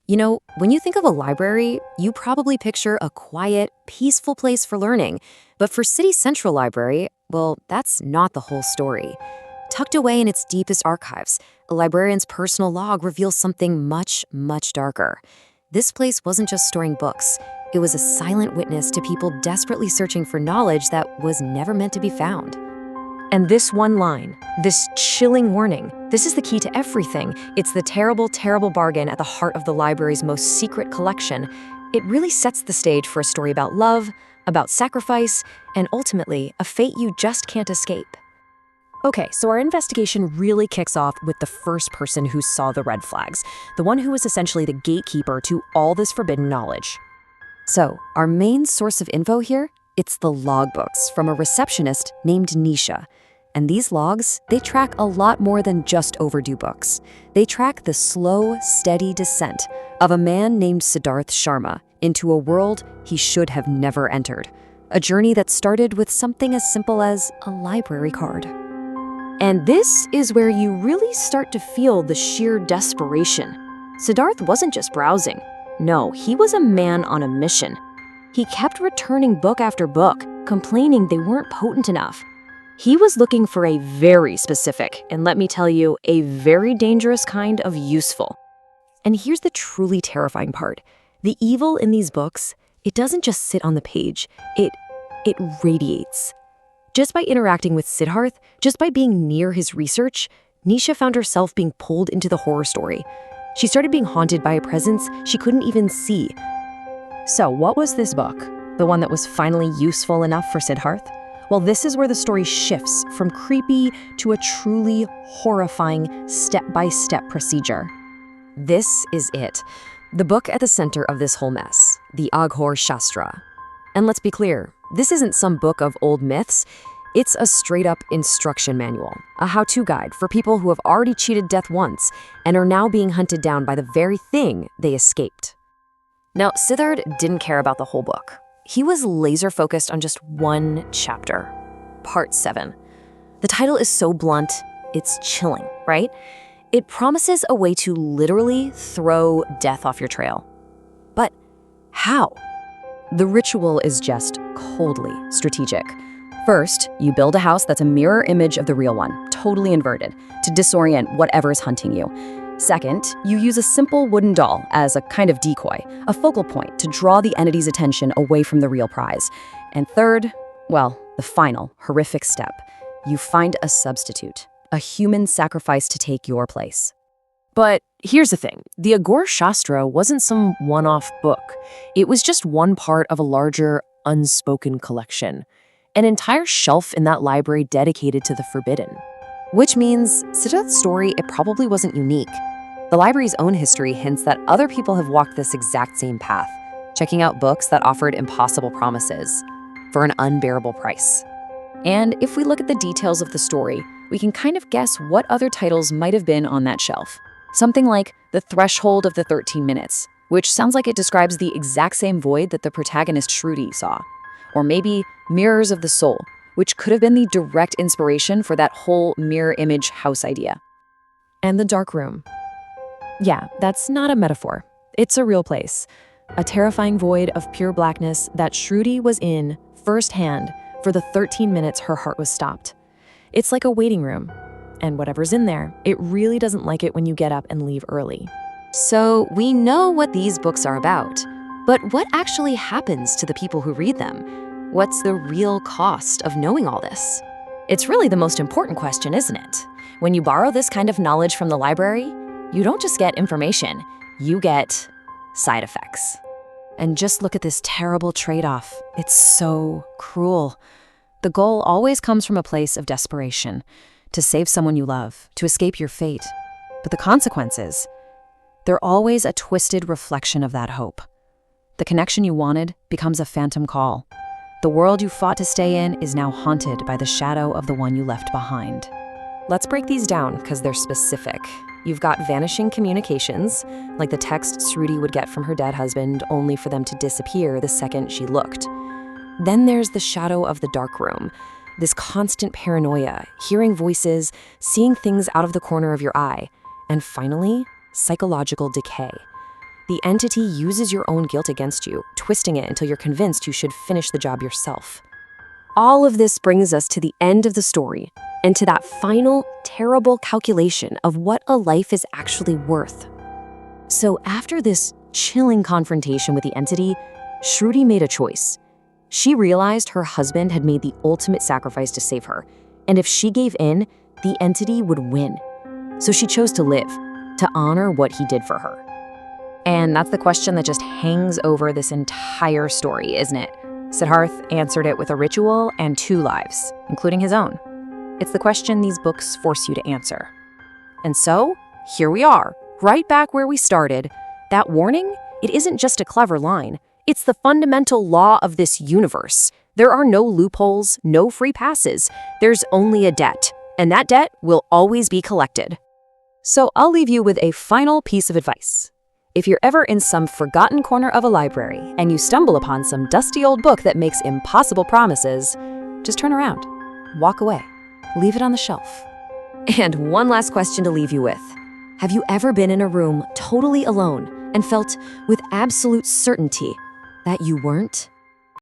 You know, when you think of a library, you probably picture a quiet, peaceful place for learning. But for City Central Library, well, that's not the whole story. Tucked away in its deepest archives, a librarian's personal log reveals something much, much darker. This place wasn't just storing books. It was a silent witness to people desperately searching for knowledge that was never meant to be found. And this one line, this chilling warning, this is the key to everything. It's the terrible, terrible bargain at the heart of the library's most secret collection. It really sets the stage for a story about love, about sacrifice, and ultimately, a fate you just can't escape. Okay, so our investigation really kicks off with the first person who saw the red flags, the one who was essentially the gatekeeper to all this forbidden knowledge. So, our main source of info here, it's the logbooks from a receptionist named Nisha. And these logs, they track a lot more than just overdue books. They track the slow, steady descent of a man named Siddharth Sharma into a world he should have never entered. A journey that started with something as simple as a library card. And this is where you really start to feel the sheer desperation. Siddharth wasn't just browsing. No, he was a man on a mission. He kept returning book after book, complaining they weren't potent enough. He was looking for a very specific, and let me tell you, a very dangerous kind of useful. And here's the truly terrifying part. The evil in these books, it doesn't just sit on the page, it radiates. Just by interacting with Siddharth, just by being near his research, Nisha found herself being pulled into the horror story. She started being haunted by a presence she couldn't even see. So what was this book? The one that was finally useful enough for Siddharth? Well, this is where the story shifts from creepy to a truly horrifying step-by-step procedure. This is it. The book at the center of this whole mess, the Aghor Shastra. And let's be clear, this isn't some book of old myths. It's a straight-up instruction manual, a how-to guide for people who have already cheated death once and are now being hunted down by the very thing they escaped. Now, Siddharth didn't care about the whole book. He was laser-focused on just one chapter, Part 7. The title is so blunt, it's chilling, right? It promises a way to literally throw death off your trail. But how? The ritual is just coldly strategic. First, you build a house that's a mirror image of the real one, totally inverted, to disorient whatever's hunting you. Second, you use a simple wooden doll as a kind of decoy, a focal point to draw the entity's attention away from the real prize. And third, well, the final, horrific step, you find a substitute, a human sacrifice to take your place. But here's the thing, the Aghor Shastra wasn't some one-off book. It was just one part of a larger, unspoken collection, an entire shelf in that library dedicated to the forbidden. Which means Siddharth's story, it probably wasn't unique. The library's own history hints that other people have walked this exact same path, checking out books that offered impossible promises for an unbearable price. And if we look at the details of the story, we can kind of guess what other titles might have been on that shelf. Something like The Threshold of the 13 Minutes, which sounds like it describes the exact same void that the protagonist Shruti saw. Or maybe Mirrors of the Soul, which could have been the direct inspiration for that whole mirror image house idea. And the dark room. Yeah, that's not a metaphor. It's a real place. A terrifying void of pure blackness that Shruti was in firsthand for the 13 minutes her heart was stopped. It's like a waiting room. And whatever's in there, it really doesn't like it when you get up and leave early. So we know what these books are about. But what actually happens to the people who read them? What's the real cost of knowing all this? It's really the most important question, isn't it? When you borrow this kind of knowledge from the library, you don't just get information, you get side effects. And just look at this terrible trade-off. It's so cruel. The goal always comes from a place of desperation, to save someone you love, to escape your fate. But the consequences, they're always a twisted reflection of that hope. The connection you wanted becomes a phantom call. The world you fought to stay in is now haunted by the shadow of the one you left behind. Let's break these down because they're specific. You've got vanishing communications, like the texts Shruti would get from her dead husband only for them to disappear the second she looked. Then there's the shadow of the dark room, this constant paranoia, hearing voices, seeing things out of the corner of your eye. And finally, psychological decay. The entity uses your own guilt against you, twisting it until you're convinced you should finish the job yourself. All of this brings us to the end of the story, and to that final, terrible calculation of what a life is actually worth. So after this chilling confrontation with the entity, Shruti made a choice. She realized her husband had made the ultimate sacrifice to save her, and if she gave in, the entity would win. So she chose to live, to honor what he did for her. And that's the question that just hangs over this entire story, isn't it? Siddharth answered it with a ritual and 2 lives, including his own. It's the question these books force you to answer. And so, here we are, right back where we started. That warning, it isn't just a clever line. It's the fundamental law of this universe. There are no loopholes, no free passes. There's only a debt, and that debt will always be collected. So I'll leave you with a final piece of advice. If you're ever in some forgotten corner of a library and you stumble upon some dusty old book that makes impossible promises, just turn around, walk away, leave it on the shelf. And one last question to leave you with. Have you ever been in a room totally alone and felt with absolute certainty that you weren't